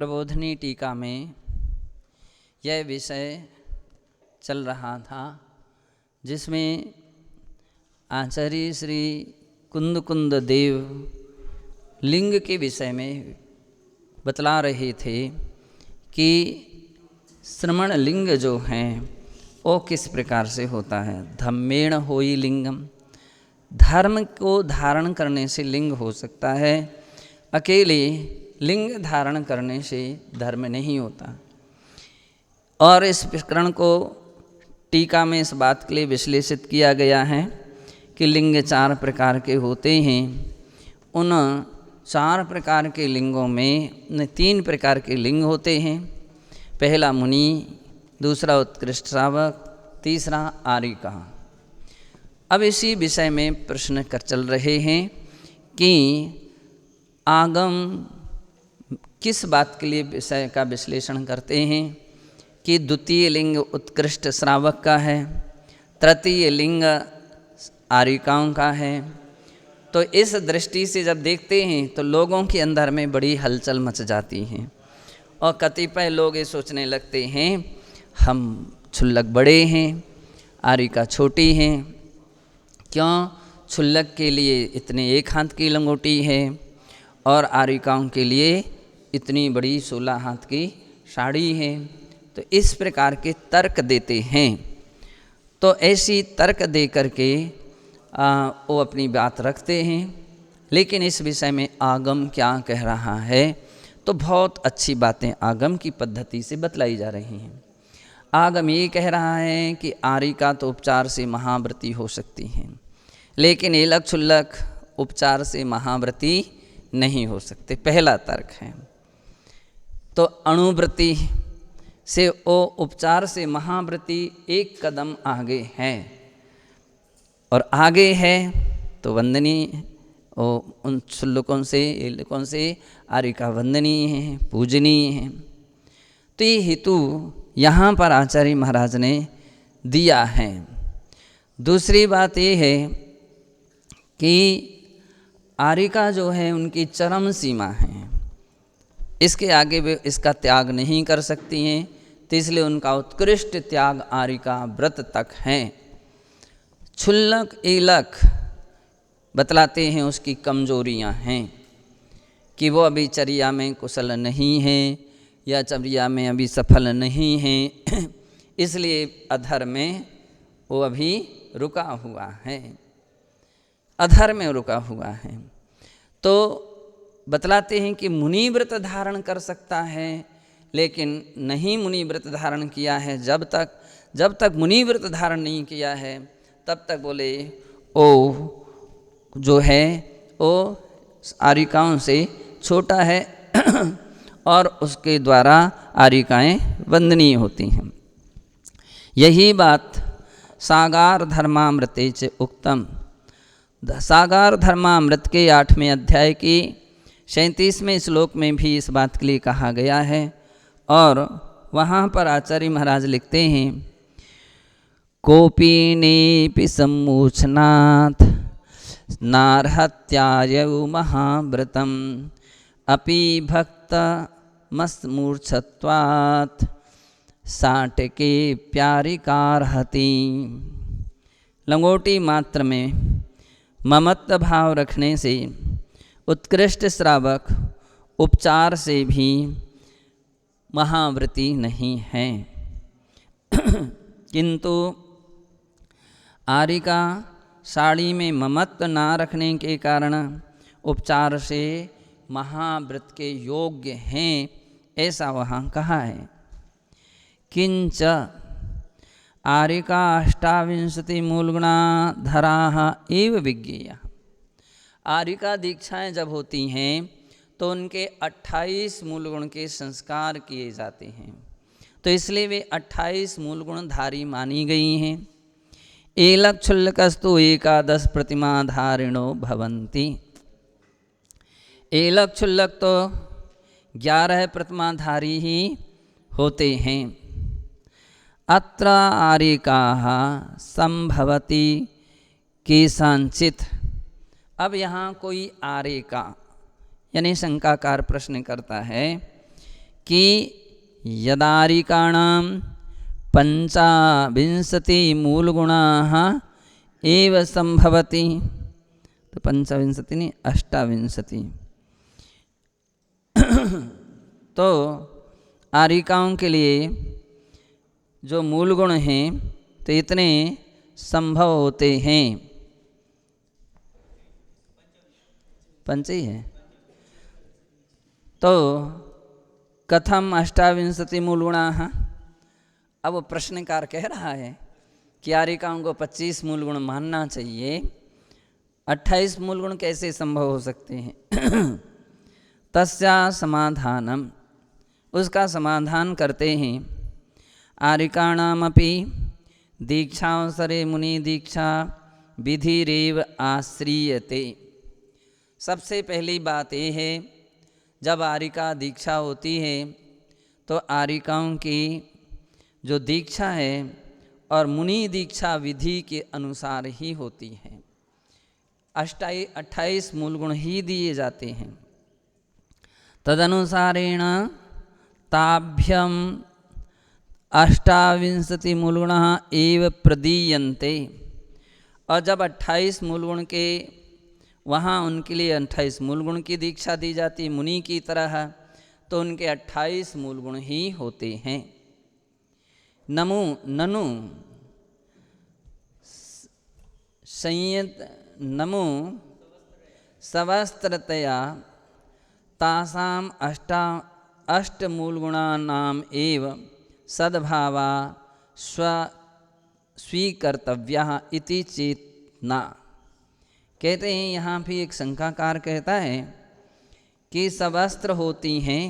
प्रबोधिनी टीका में यह विषय चल रहा था, जिसमें आचार्य श्री कुंद देव लिंग के विषय में बतला रहे थे कि श्रमण लिंग जो हैं वो किस प्रकार से होता है। धम्मेण होई लिंगम, धर्म को धारण करने से लिंग हो सकता है, अकेले लिंग धारण करने से धर्म नहीं होता। और इस प्रकरण को टीका में इस बात के लिए विश्लेषित किया गया है कि लिंग 4 प्रकार के होते हैं। उन 4 प्रकार के लिंगों में 3 प्रकार के लिंग होते हैं। पहला मुनि, दूसरा उत्कृष्ट श्रावक, तीसरा आरिका। अब इसी विषय में प्रश्न कर चल रहे हैं कि आगम किस बात के लिए विषय का विश्लेषण करते हैं कि द्वितीय लिंग उत्कृष्ट श्रावक का है, तृतीय लिंग आरिकाओं का है। तो इस दृष्टि से जब देखते हैं तो लोगों के अंदर में बड़ी हलचल मच जाती है और कतिपय लोग ये सोचने लगते हैं हम क्षुल्लक बड़े हैं, आरिका छोटी हैं। क्यों? क्षुल्लक के लिए इतने 1 हाथ की लंगोटी है और आरिकाओं के लिए इतनी बड़ी 16 हाथ की साड़ी है। तो इस प्रकार के तर्क देते हैं। तो ऐसी तर्क दे करके वो अपनी बात रखते हैं। लेकिन इस विषय में आगम क्या कह रहा है, तो बहुत अच्छी बातें आगम की पद्धति से बतलाई जा रही हैं। आगम ये कह रहा है कि आरिका तो उपचार से महाव्रती हो सकती हैं, लेकिन एलक क्षुल्लक उपचार से महाव्रती नहीं हो सकते। पहला तर्क है। तो अणुव्रती से वो उपचार से महाव्रती 1 कदम आगे है, और आगे है तो वंदनीय, उन क्षुल्लकों से एलकों से आरिका वंदनीय है, पूजनीय है। तो ये हेतु यहाँ पर आचार्य महाराज ने दिया है। दूसरी बात ये है कि आरिका जो है उनकी चरम सीमा है, इसके आगे वे इसका त्याग नहीं कर सकती हैं। तो इसलिए उनका उत्कृष्ट त्याग आरिका व्रत तक है। क्षुल्लक एलक बतलाते हैं उसकी कमजोरियां हैं कि वो अभी चर्या में कुशल नहीं है या चर्या में अभी सफल नहीं है, इसलिए अधर में वो अभी रुका हुआ है, अधर में रुका हुआ है। तो बतलाते हैं कि मुनि व्रत धारण कर सकता है, लेकिन नहीं मुनि व्रत धारण किया है। जब तक मुनि व्रत धारण नहीं किया है तब तक बोले ओ जो है वो आरिकाओं से छोटा है और उसके द्वारा आरिकाएं वंदनीय होती हैं। यही बात सागार धर्मामृते च उक्तम, सागार धर्मामृत के 8वें अध्याय की 37वें श्लोक में भी इस बात के लिए कहा गया है। और वहाँ पर आचार्य महाराज लिखते हैं कोपीनेपि सम्मूर्छनात् नार्हत्यायौ महाव्रतम् अपि भक्तमस्मूर्छत्वात् साटके प्यारिकारहति। लंगोटी मात्र में ममत्व भाव रखने से उत्कृष्ट श्रावक उपचार से भी महाव्रती नहीं है, किंतु आरिका साड़ी में ममत्व ना रखने के कारण उपचार से महाव्रत के योग्य हैं, ऐसा वहाँ कहा है। किंच आरिका 28 मूलगुणा धराः एव विज्ञेया। आरिका दीक्षाएं जब होती हैं तो उनके 28 मूलगुण के संस्कार किए जाते हैं, तो इसलिए वे 28 मूलगुण धारी मानी गई हैं। एलक क्षुल्लकस्तु 11 प्रतिमा धारिणो भवन्ति। एलक क्षुल्लक तो 11 प्रतिमाधारी ही होते हैं। अत्र आरिकाः संभवति केषाञ्चित्। अब यहाँ कोई आरिका यानी शंकाकार प्रश्न करता है कि यदारिकाणां पंचाविंशति मूलगुणाः एव संभवति, तो 25 नहीं 28। तो आरिकाओं के लिए जो मूल गुण हैं तो इतने संभव होते हैं। पंच ही है। तो कथम 28 मूलगुणाः। अब प्रश्नकार कह रहा है कि आरिकाओं को 25 मूलगुण मानना चाहिए, 28 मूलगुण कैसे संभव हो सकते हैं। तस्या समाधानम, उसका समाधान करते हैं। आरिकाणामपि दीक्षावसरे मुनि दीक्षा विधिरेव आश्रीयते। सबसे पहली बात यह है, जब आरिका दीक्षा होती है तो आरिकाओं की जो दीक्षा है और मुनि दीक्षा विधि के अनुसार ही होती है। 28 मूलगुण ही दिए जाते हैं। तदनुसारेण ताभ्यम 28 मूलगुणः एव प्रदीयन्ते। और जब 28 मूलगुण के वहाँ उनके लिए 28 मूलगुण की दीक्षा दी जाती मुनि की तरह, तो उनके 28 मूलगुण ही होते हैं। ननु नमो सवस्त्रतया तासाम अष्टमूलगुणानाम् एव सद्भावा स्वीकर्तव्यः इति चेतना। कहते हैं यहाँ भी एक शंकाकार कहता है कि सवस्त्र होती हैं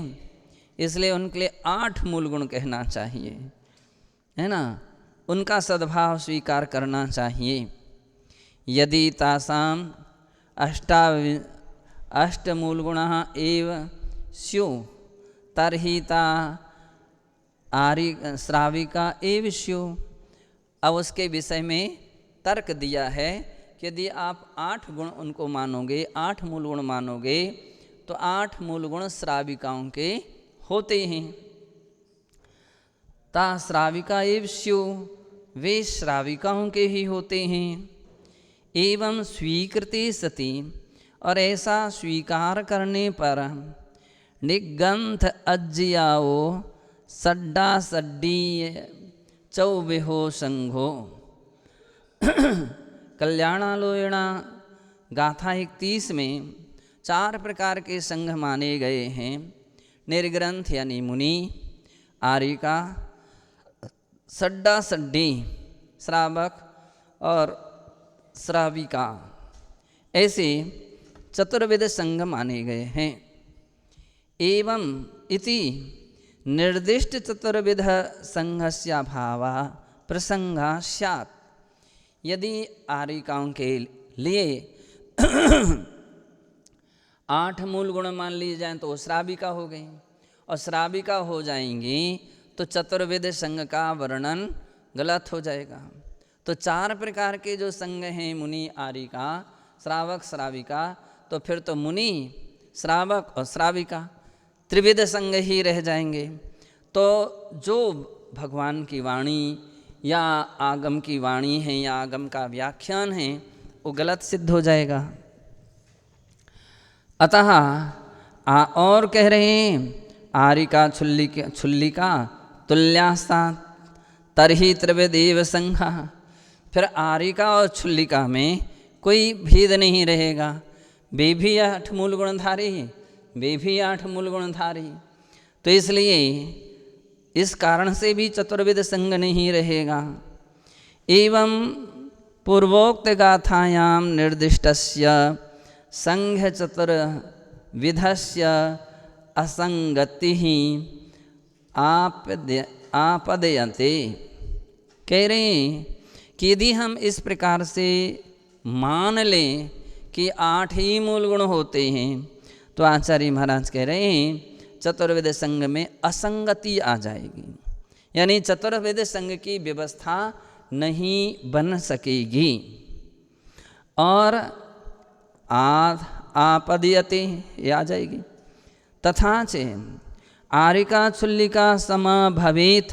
इसलिए उनके लिए 8 मूलगुण कहना चाहिए, है ना, उनका सद्भाव स्वीकार करना चाहिए। यदि तासाम अष्टमूलगुणः एव स्युः तर्हि ता श्राविका एव स्युः। अब उसके विषय में तर्क दिया है कि यदि आप 8 गुण उनको मानोगे, 8 मूल गुण मानोगे, तो 8 मूल गुण श्राविकाओं के होते हैं। ता श्राविका एव स्युः, वे श्राविकाओं के ही होते हैं। एवं स्वीकृति सति, और ऐसा स्वीकार करने पर निगंथ अज्जियाओ सड्डा सड्डी चौबेहो संघो। कल्याणालोयणा गाथा 31 में 4 प्रकार के संघ माने गए हैं। निर्ग्रंथ यानी मुनि, आरिका, सड्डा सड्डी श्रावक और श्राविका, ऐसे चतुर्विध संघ माने गए हैं। एवं इति निर्दिष्ट चतुर्विध संघस्य भावः प्रसंगा स्यात्। यदि आरिकाओं के लिए 8 मूल गुण मान लिए जाएं तो वो श्राविका हो गई, और श्राविका हो जाएंगी तो चतुर्विध संघ का वर्णन गलत हो जाएगा। तो 4 प्रकार के जो संघ हैं, मुनि, आरिका, श्रावक, श्राविका, तो फिर तो मुनि, श्रावक और श्राविका त्रिविध संघ ही रह जाएंगे। तो जो भगवान की वाणी या आगम की वाणी है या आगम का व्याख्यान है वो गलत सिद्ध हो जाएगा। अतः और कह रहे हैं आरिका छुल्लिका तुल्यास्ता तरही त्रिविदेव संघा। फिर आरिका और छुल्लिका में कोई भेद नहीं रहेगा। वे भी 8 मूल गुणधारी, वे भी 8 मूल गुणधारी। तो इसलिए इस कारण से भी चतुर्विध संघ नहीं रहेगा। एवं पूर्वोक्त गाथायां निर्दिष्टस्य संघ चतुर्विधस्य असंगति आपदयते। कह रहे हैं कि यदि हम इस प्रकार से मान लें कि 8 ही मूल गुण होते हैं, तो आचार्य महाराज कह रहे हैं चतुर्विध संघ में असंगति आ जाएगी, यानी चतुर्विध संघ की व्यवस्था नहीं बन सकेगी। और आपदयते ये आ जाएगी। तथा च आरिका चुल्लिका समा भवेत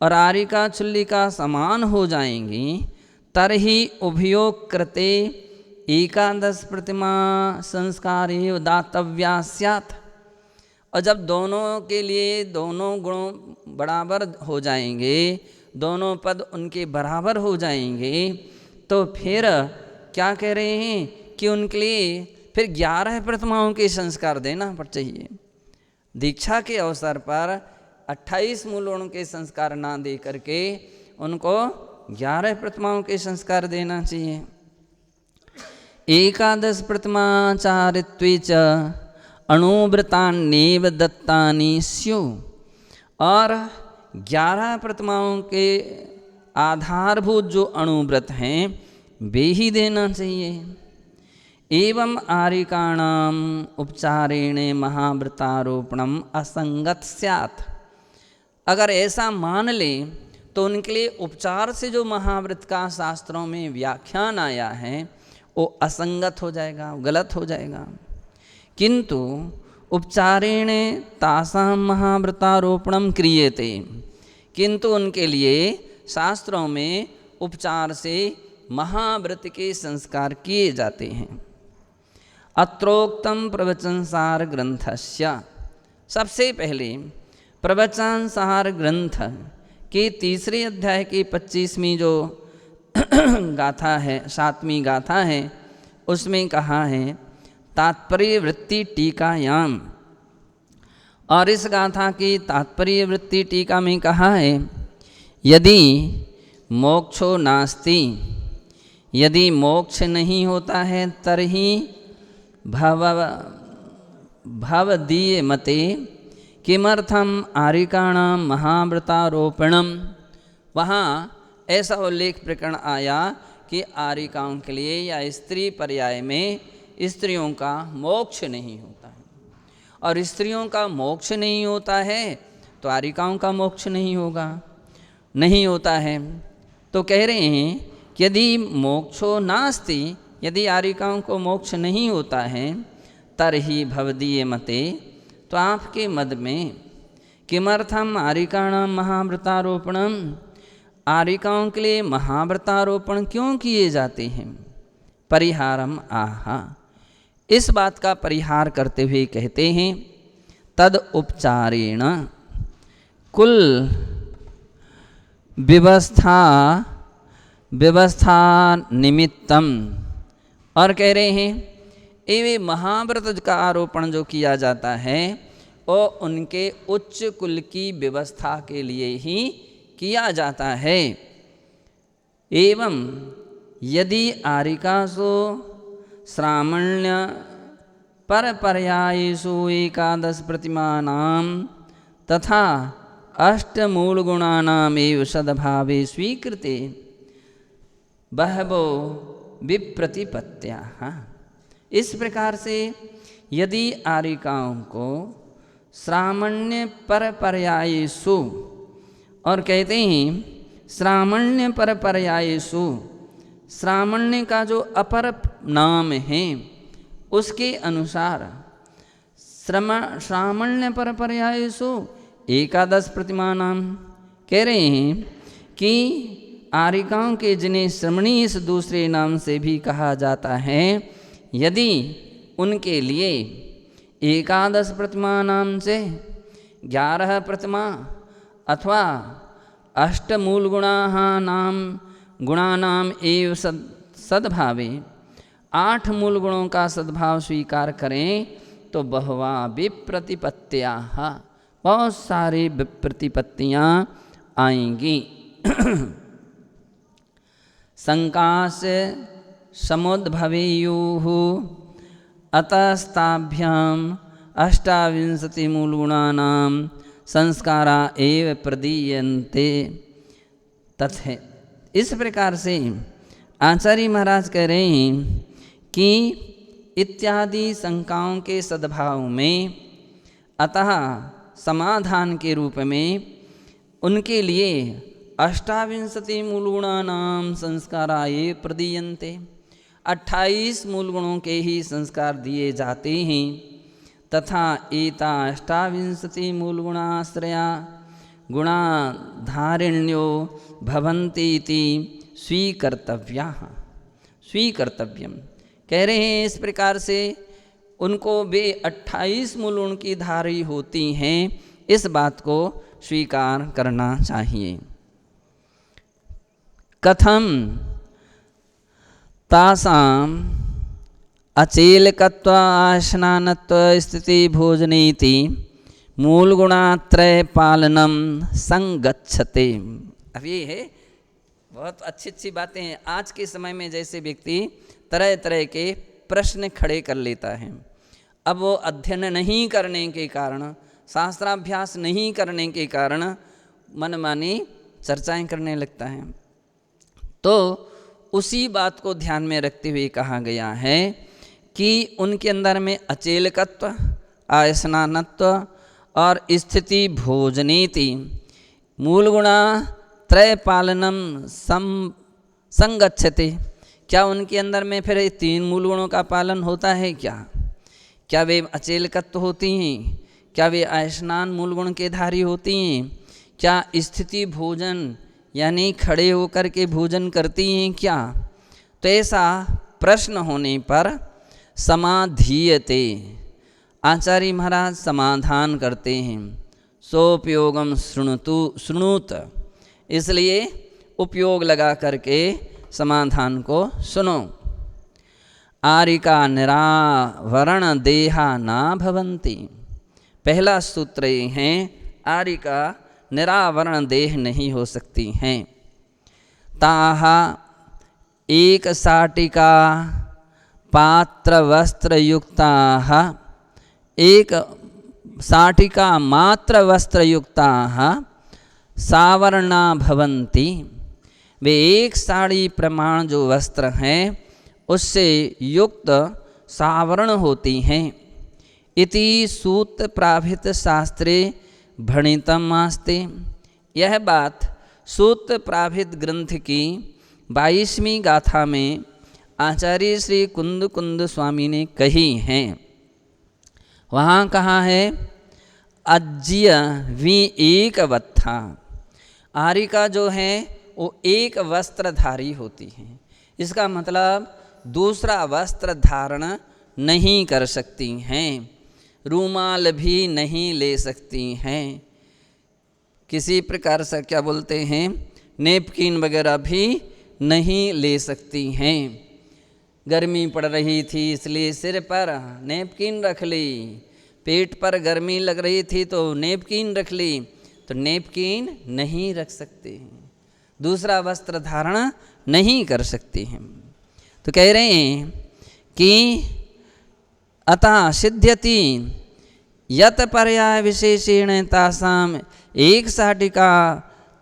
और आरिका चुल्लिका समान हो जाएंगी, तरही उभयोग कृते एकादश प्रतिमा संस्कार दातव्या स्यात्। और जब दोनों के लिए दोनों गुणों बराबर हो जाएंगे, दोनों पद उनके बराबर हो जाएंगे, तो फिर क्या कह रहे हैं कि उनके लिए फिर 11 प्रतिमाओं के संस्कार देना चाहिए। दीक्षा के अवसर पर 28 मूल गुणों के संस्कार ना दे करके उनको 11 प्रतिमाओं के संस्कार देना चाहिए। एकादश प्रतिमाचारित्वे च अणुव्रतान्येव दत्तानि स्युः। और 11 प्रतिमाओं के आधारभूत जो अणुव्रत हैं वे ही देना चाहिए। एवं आरिकाणाम उपचारेण महाव्रतारोपणम असंगत स्यात्। अगर ऐसा मान लें तो उनके लिए उपचार से जो महाव्रत का शास्त्रों में व्याख्यान आया है वो असंगत हो जाएगा, गलत हो जाएगा। किंतु उपचारेण तासां महाव्रतारोपणम क्रियते, किंतु उनके लिए शास्त्रों में उपचार से महाव्रत के संस्कार किए जाते हैं। अत्रोक्तम प्रवचनसार ग्रंथस्य, सबसे पहले प्रवचनसार ग्रंथ के तीसरे अध्याय की 25वीं जो गाथा है, 7वीं गाथा है, उसमें कहा है तात्पर्य वृत्ति टीकायाम। और इस गाथा की तात्पर्य वृत्ति टीका में कहा है यदि मोक्षो नास्ति, यदि मोक्ष नहीं होता है तरही भवदीय मते किमर्थम आरिकाणाम महाव्रतारोपणम। वहाँ ऐसा उल्लेख प्रकरण आया कि आरिकाओं के लिए या स्त्री पर्याय में स्त्रियों का मोक्ष नहीं होता है, और स्त्रियों का मोक्ष नहीं होता है तो आरिकाओं का मोक्ष नहीं होगा, नहीं होता है। तो कह रहे हैं कि यदि मोक्षो नास्ति, यदि आरिकाओं को मोक्ष नहीं होता है, तरही भवदीय मते, तो आपके मद में किमर्थम आरिकाणाम महाव्रतारोपणम, आरिकाओं के लिए महाव्रतारोपण क्यों किए जाते हैं। परिहारम आहा, इस बात का परिहार करते हुए कहते हैं तद उपचारेण कुल व्यवस्था निमित्तम। और कह रहे हैं ये महाव्रत का आरोपण जो किया जाता है वो उनके उच्च कुल की व्यवस्था के लिए ही किया जाता है। एवं यदि आरिकासु श्रामण्य परपर्यायेषु एकादश प्रतिमानां तथा अष्टमूलगुणानामेव सद्भावे स्वीकृते बहवो विप्रतिपत्त्याः। इस प्रकार से यदि आरिकाओं को श्रामण्य परपर्यायेषु, और कहते हैं श्रामण्य परपर्यायेषु, श्रामण्य का जो अपर नाम है उसके अनुसार श्रामण्य परपर्यायेषु एकादश प्रतिमानाम। कह रहे हैं कि आरिकाओं के जिन्हें श्रमणी इस दूसरे नाम से भी कहा जाता है, यदि उनके लिए एकादश प्रतिमा नाम से 11 प्रतिमा अथवा अष्टमूल गुणानाम एव सद्भावे 8 मूल गुणों का सद्भाव स्वीकार करें तो बहुवा विप्रतिपत्त्याः, बहुत सारी विप्रतिपत्तियाँ आएंगी। संकास्य समुद्भवेयुः अतस्ताभ्याम 28 मूलगुणानां संस्कारा एव प्रदीयन्ते तथे। इस प्रकार से आचार्य महाराज कह रहे हैं कि इत्यादि शंकाओं के सद्भाव में अतः समाधान के रूप में उनके लिए 28 मूलगुणानां संस्कारा ये प्रदीयन्ते, 28 मूल गुणों के ही संस्कार दिए जाते हैं। तथा एता अष्टाविंशति मूलगुणाश्रया गुणाधारिण्यो भवन्तीति स्वीकर्तव्यम। कह रहे हैं इस प्रकार से उनको वे 28 मूलगुण की धारी होती हैं, इस बात को स्वीकार करना चाहिए। कथम तासाम अचेलकत्व आशनानत्व स्थिति भोजनेति मूलगुणात्रय पालनम संगच्छते। अब ये है बहुत अच्छी अच्छी बातें हैं। आज के समय में जैसे व्यक्ति तरह तरह के प्रश्न खड़े कर लेता है, अब वो अध्ययन नहीं करने के कारण, शास्त्राभ्यास नहीं करने के कारण मनमानी चर्चाएं करने लगता है। तो उसी बात को ध्यान में रखते हुए कहा गया है कि उनके अंदर में अचेलकत्व, आयसनानत्व और स्थिति भोजनेति मूलगुणा त्रय पालनम संगच्छते। क्या उनके अंदर में फिर 3 मूलगुणों का पालन होता है? क्या वे अचेलकत्व होती हैं? क्या वे आयस्नान मूलगुण के धारी होती हैं? क्या स्थिति भोजन यानी खड़े होकर के भोजन करती हैं क्या? तो ऐसा प्रश्न होने पर समाधीयते, आचार्य महाराज समाधान करते हैं। सोपयोगम शृणुत, इसलिए उपयोग लगा करके समाधान को सुनो। आरिका निरावरण देहा ना भवन्ति। पहला सूत्र ये है, आरिका निरावरण देह नहीं हो सकती हैं। ताहा एक साटिका पात्र वस्त्र युक्ताः, एक साटिका मात्र वस्त्र युक्ताः सावर्णा भवन्ति। वे एक साड़ी प्रमाण जो वस्त्र हैं उससे युक्त सावरण होती हैं। इति सूत्र प्राभित शास्त्रे भणितम आस्ते। यह बात सूत्र प्राभित ग्रंथ की 22वीं गाथा में आचार्य श्री कुंद स्वामी ने कही है। वहाँ कहा है अज्य वी एक वत्था। आरिका जो है वो एक वस्त्रधारी होती है। इसका मतलब दूसरा वस्त्र धारण नहीं कर सकती हैं, रूमाल भी नहीं ले सकती हैं, किसी प्रकार से क्या बोलते हैं नेपकिन वगैरह भी नहीं ले सकती हैं। गर्मी पड़ रही थी इसलिए सिर पर नेपकिन रख ली, पेट पर गर्मी लग रही थी तो नेपकिन रख ली, तो नेपकिन नहीं रख सकते हैं, दूसरा वस्त्र धारण नहीं कर सकते हैं। तो कह रहे हैं कि अतः सिद्ध्यति यत पर्याय विशेषेण तासाम एक साटिका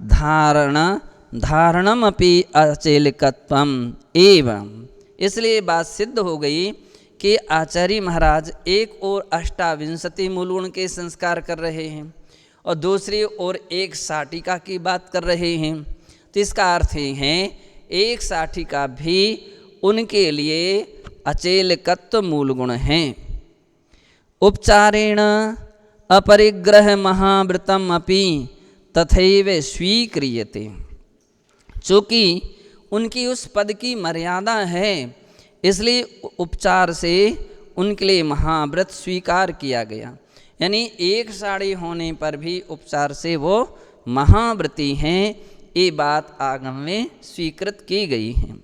धारणम अपि अचेलकत्वम एवं। इसलिए बात सिद्ध हो गई कि आचार्य महाराज एक और 28 मूलगुण के संस्कार कर रहे हैं और दूसरी ओर एक साटिका की बात कर रहे हैं। तो इसका अर्थ है एक साटिका भी उनके लिए अचेलकत्व मूलगुण हैं। उपचारेण अपरिग्रह महाव्रतम अपि तथैव स्वीक्रियते। चूँकि उनकी उस पद की मर्यादा है इसलिए उपचार से उनके लिए महाव्रत स्वीकार किया गया। यानी एक साड़ी होने पर भी उपचार से वो महाव्रती हैं, ये बात आगम में स्वीकृत की गई है।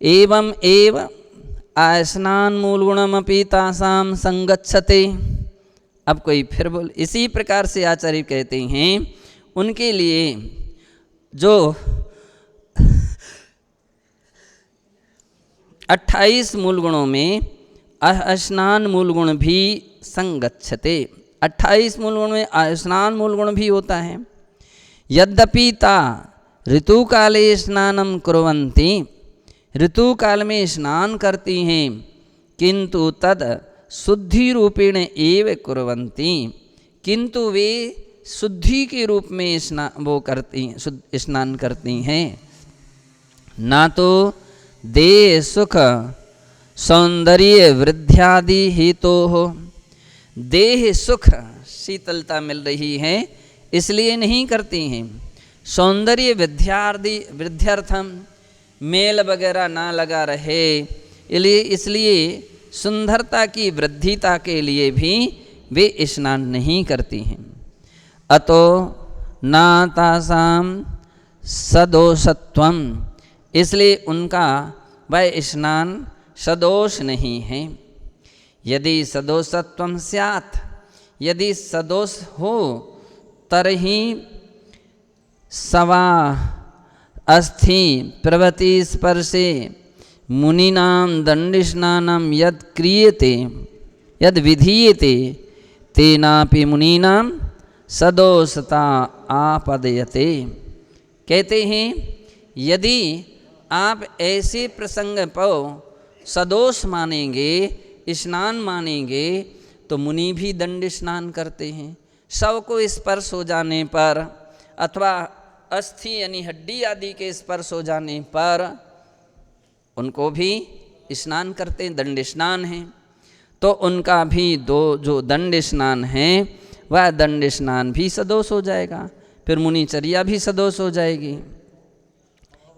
एवं एव आयस्नान मूलगुणमपि तासाम संगच्छते। अब कोई फिर बोल, इसी प्रकार से आचार्य कहते हैं उनके लिए जो 28 मूलगुणों में आयस्नान मूलगुण भी संगच्छते। 28 मूलगुण में आयस्नान मूलगुण भी होता है। यद्यपि ता ऋतुकाले स्नानम कुर्वन्ति, ऋतुकाल में स्नान करती हैं, किंतु तद शुद्धि रूपेण एव कुर्वन्ति, किंतु वे शुद्धि के रूप में स्नान करती हैं। ना तो देह सुख सौंदर्य वृद्ध्यादि हेतु हो, देह सुख शीतलता मिल रही है इसलिए नहीं करती हैं। सौंदर्य वृद्ध्यर्थम, मेल वगैरह ना लगा रहे इसलिए सुंदरता की वृद्धिता के लिए भी वे स्नान नहीं करती हैं। अतो ना तासाम सदोषत्वम, इसलिए उनका वह स्नान सदोष नहीं है। यदि सदोषत्वम स्यात्, यदि सदोष हो तरहि सवा अस्थि प्रभृति स्पर्शे मुनीनां दंडस्नानं यद क्रियते यद विधीयते तेनापि मुनीनां सदोषता आपदयते। कहते हैं यदि आप ऐसे प्रसंग पर सदोष मानेंगे, स्नान मानेंगे, तो मुनि भी दंड स्नान करते हैं। शव को स्पर्श हो जाने पर अथवा अस्थि यानी हड्डी आदि के स्पर्श हो जाने पर उनको भी स्नान करते हैं, दंड स्नान है। तो उनका भी जो दंड स्नान है वह दंड स्नान भी सदोष हो जाएगा, फिर मुनिचर्या भी सदोष हो जाएगी।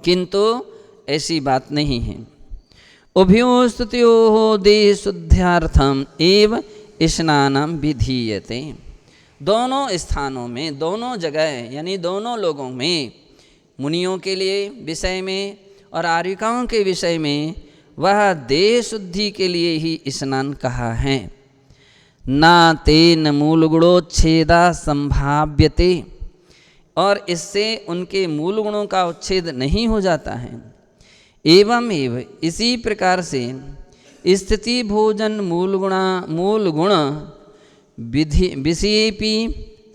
किंतु ऐसी बात नहीं है। उभयो स्तुत्योः देह शुद्ध्यार्थम एव स्नानम विधीयते। दोनों स्थानों में, दोनों जगह यानी दोनों लोगों में, मुनियों के लिए विषय में और आर्यिकाओं के विषय में वह देह शुद्धि के लिए ही स्नान कहा है। ना तेन मूल गुणोच्छेदा संभाव्यते, और इससे उनके मूल गुणों का उच्छेद नहीं हो जाता है। एवं इसी प्रकार से स्थिति भोजन मूल गुण विषयेपि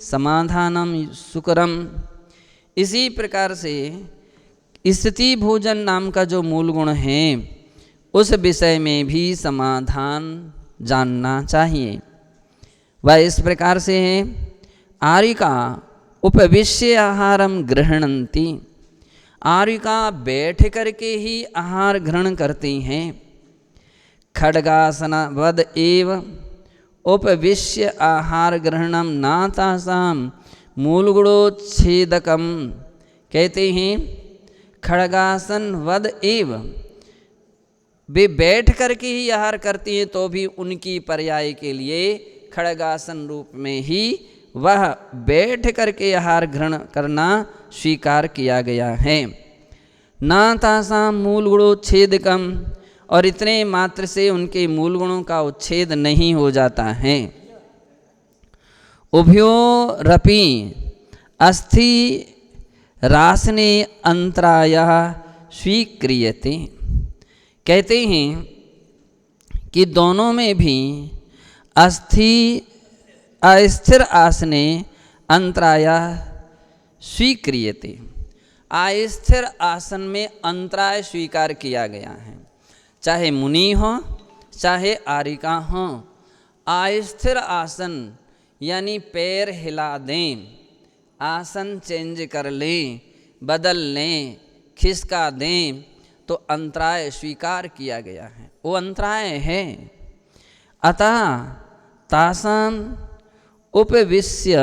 समाधानम सुकरम, इसी प्रकार से स्थिति भोजन नाम का जो मूल गुण है उस विषय में भी समाधान जानना चाहिए। वह इस प्रकार से है, आर्यिका उपविश्य आहारम गृह्णन्ति, आर्यिका बैठ करके ही आहार ग्रहण करती हैं। खड्गासन वद एव उपविश्य आहार ग्रहणम ना तासाम मूलगुणोच्छेदकम। कहते हैं खड्गासन वद एव, वे बैठ करके ही आहार करती हैं तो भी उनकी पर्याय के लिए खड्गासन रूप में ही वह बैठ करके आहार ग्रहण करना स्वीकार किया गया है। ना तासाम मूल गुणोच्छेदकम, और इतने मात्र से उनके मूल गुणों का उच्छेद नहीं हो जाता है। उभयोरपि अस्थि रासने अंतरायः स्वीक्रियते। कहते हैं कि दोनों में भी अस्थिर आसने अंतरायः स्वीक्रियते, अस्थिर आसन में अंतराय स्वीकार किया गया है। चाहे मुनि हो चाहे आर्यिका हो, अस्थिर आसन यानी पैर हिला दें, आसन चेंज कर लें, बदल लें, खिसका दें, तो अंतराय स्वीकार किया गया है, वो अंतराय है। अतः तासाम उपविश्य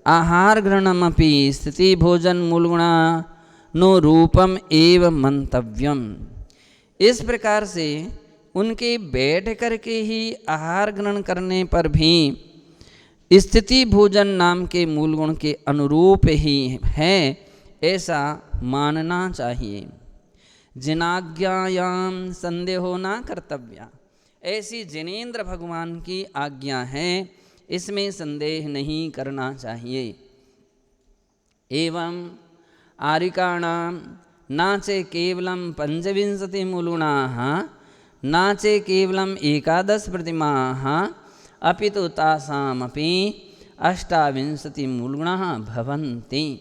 आहार ग्रहणमपि स्थिति भोजन मूलगुणानो रूपम एव मंतव्यम। इस प्रकार से उनके बैठ करके ही आहार ग्रहण करने पर भी स्थिति भोजन नाम के मूल गुण के अनुरूप ही है, ऐसा मानना चाहिए। जिनाज्ञायाम संदेहो न कर्तव्या, ऐसी जिनेन्द्र भगवान की आज्ञा है, इसमें संदेह नहीं करना चाहिए। एवं आर्यिकाणां नाचे केवलं पंचविंशति मूलगुणाः नाचे केवलं 11 प्रतिमाः अपितु तासामपि 28 मूलगुणाः भवन्ति।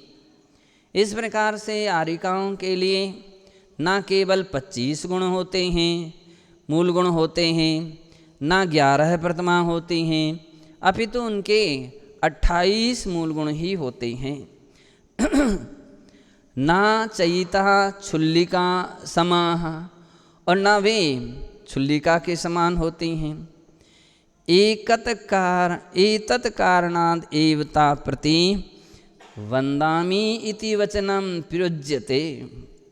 इस प्रकार से आर्यिकाओं के लिए न केवल 25 गुण होते हैं, मूल गुण होते हैं, न 11 प्रतिमा होती हैं, अपितु उनके 28 मूल गुण ही होते हैं। ना चयिता छुल्लिका समाह, और न वे छुल्लिका के समान होती हैं। एतत् कारणाद् एव ता प्रति वंदामि इति वचनम प्रयुज्यते।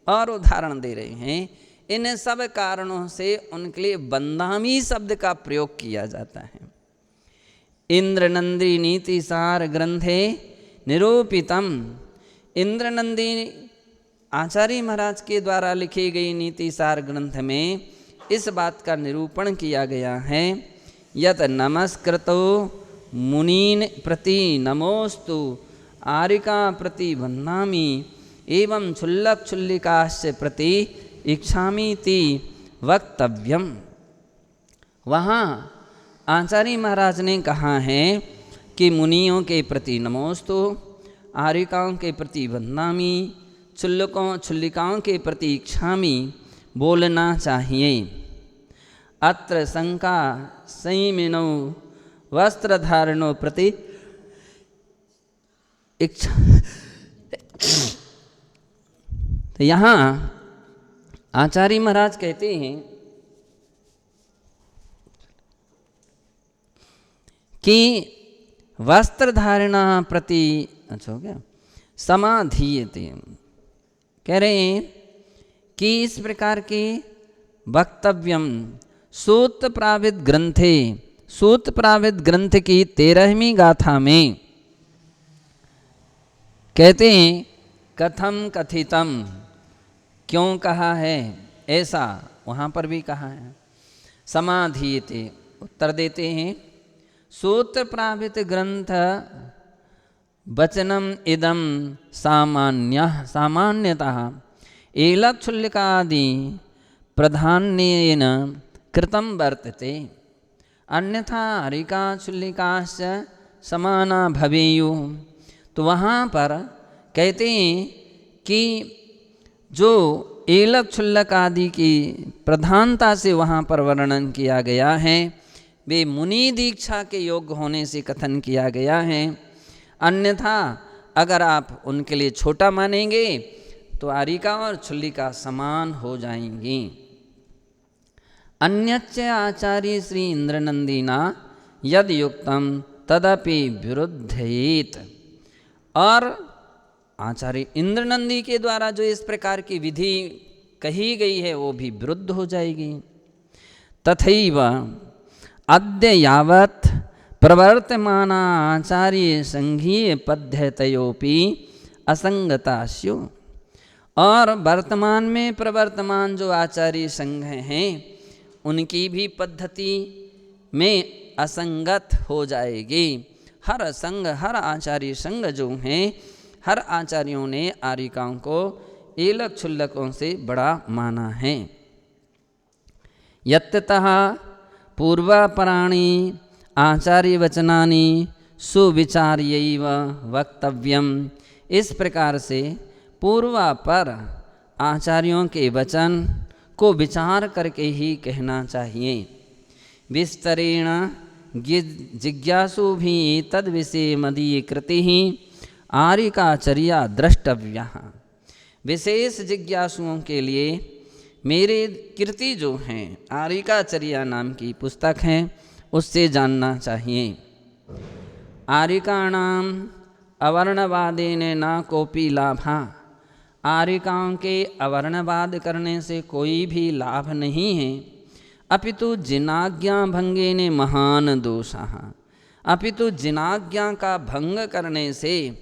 और उदाहरण दे रहे हैं, इन सब कारणों से उनके लिए वंदामि शब्द का प्रयोग किया जाता है। इंद्रनंदी नीतिसार ग्रंथे निरूपितम, इंद्रनंदी आचार्य महाराज के द्वारा लिखी गई नीतिसार ग्रंथ में इस बात का निरूपण किया गया है, यत नमस्कृतो मुनीन प्रति नमोस्तु आरिका प्रति वंदामि एवं क्षुल्लक क्षुल्लिकाश्च प्रति इच्छामीति वक्तव्यम। वहाँ आचार्य महाराज ने कहा है कि मुनियों के प्रति नमोस्तु, आरिकाओं के प्रति वंदामि, क्षुल्लिकाओं के प्रति इच्छामि बोलना चाहिए। अत्र शंका संयमिनो वस्त्रधारणो प्रति इच्छा। तो यहाँ आचार्य महाराज कहते हैं कि वस्त्र धारणा प्रति अच्छा हो गया समाधीयते, कह रहे हैं कि इस प्रकार के वक्तव्यम सूत प्रावित ग्रंथे, सूत प्रावित ग्रंथ की 13वीं गाथा में कहते हैं कथम कथितम, क्यों कहा है ऐसा, वहाँ पर भी कहा है। समाधीयते, उत्तर देते हैं सूत्र प्रावित ग्रंथ वचनम इदम सामान्यतः एलक्षुल्लिकादि प्राधान्येन कृतं वर्तते, अन्यथा आरिका क्षुल्लिकाश्च समाना भवेयुः। तो वहाँ पर कहते हैं कि जो एलक क्षुल्लक आदि की प्रधानता से वहाँ पर वर्णन किया गया है, वे मुनि दीक्षा के योग्य होने से कथन किया गया है। अन्यथा अगर आप उनके लिए छोटा मानेंगे तो आरिका और क्षुल्लिका समान हो जाएंगी। अन्यच्च आचार्य श्री इंद्रनंदिना यद युक्तम तदपि विरुद्धयेत, और आचार्य इंद्रनंदी के द्वारा जो इस प्रकार की विधि कही गई है वो भी विरुद्ध हो जाएगी। तथैव अद्य यावत् प्रवर्तमाना आचार्य संघीय पद्धतयोपि असंगता स्युः, और वर्तमान में प्रवर्तमान जो आचार्य संघ हैं उनकी भी पद्धति में असंगत हो जाएगी। हर संघ, हर आचार्य संघ जो हैं, हर आचार्यों ने आरिकाओं को एलक क्षुल्लकों से बड़ा माना है। यत्ततः पूर्वापराणि आचार्य वचनानि सुविचार्यैव वक्तव्यम, इस प्रकार से पूर्वापर आचार्यों के वचन को विचार करके ही कहना चाहिए। विस्तरेण जिज्ञासु भी तद विषय मदीय कृति ही आरिकाचर्या द्रष्टव्या, विशेष जिज्ञासुओं के लिए मेरे कृति जो हैं आरिकाचर्या नाम की पुस्तक है उससे जानना चाहिए। आरिकाणाम अवर्णवादेन न कोपि लाभा, आरिकाओं के अवर्णवाद करने से कोई भी लाभ नहीं है। अपितु जिनाज्ञा भंगेन महान दोषः, अपितु जिनाज्ञा का भंग करने से,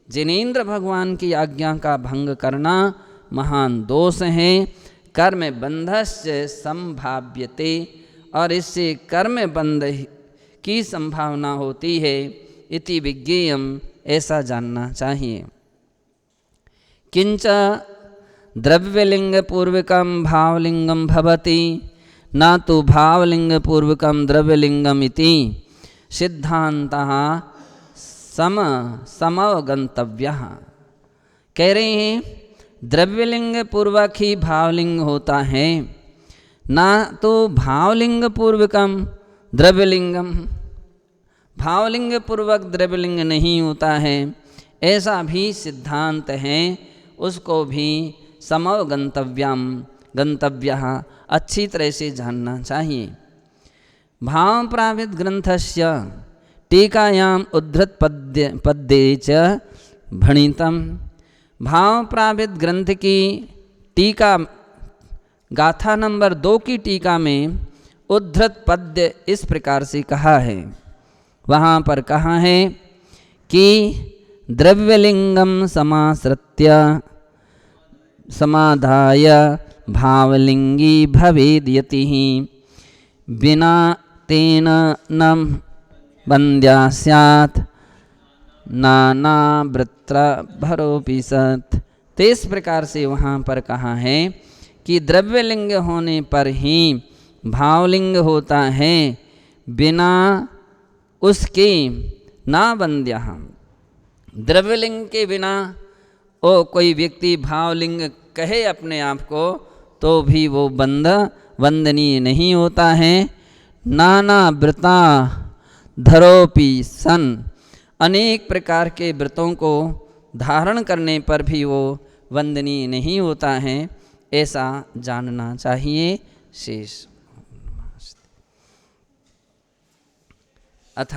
जिनेन्द्र भगवान की आज्ञा का भंग करना महान दोष है। कर्म बंधस्य संभाव्यते, और इससे कर्म बंध की संभावना होती है। इति विज्ञेयम, ऐसा जानना चाहिए। किंच द्रव्यलिंग पूर्वकम भावलिंगम भवति न तो भावलिंगपूर्वकम द्रव्यलिंगम इति सिद्धांतः समवगंतव्यः, कह रहे हैं द्रव्यलिंग पूर्वक ही भावलिंग होता है, ना तो भावलिंग पूर्वकम द्रव्यलिंगम, भावलिंग पूर्वक द्रव्यलिंग नहीं होता है, ऐसा भी सिद्धांत है। उसको भी समवगंतव्यम, गंतव्यः, अच्छी तरह से जानना चाहिए। भाव प्रावित ग्रंथस्य टीकायाम उद्धृत पद्ये च भणितम। भाव प्रावित ग्रंथ की टीका गाथा नंबर 2 की टीका में उद्धृत पद्य इस प्रकार से कहा है। वहाँ पर कहा है कि द्रव्यलिंगम समाश्रित्य समाधाय भावलिंगी भवेद यतिः बिना तेन न बंद्या स्यात् नाना वृत्र भरोपि सत्। तो इस प्रकार से वहाँ पर कहा है कि द्रव्यलिंग होने पर ही भावलिंग होता है, बिना उसके ना बंद्या। द्रव्यलिंग के बिना ओ कोई व्यक्ति भावलिंग कहे अपने आप को तो भी वो वंदनीय नहीं होता है। नाना व्रता धरोपि सन, अनेक प्रकार के व्रतों को धारण करने पर भी वो वंदनीय नहीं होता है, ऐसा जानना चाहिए। शेष अथ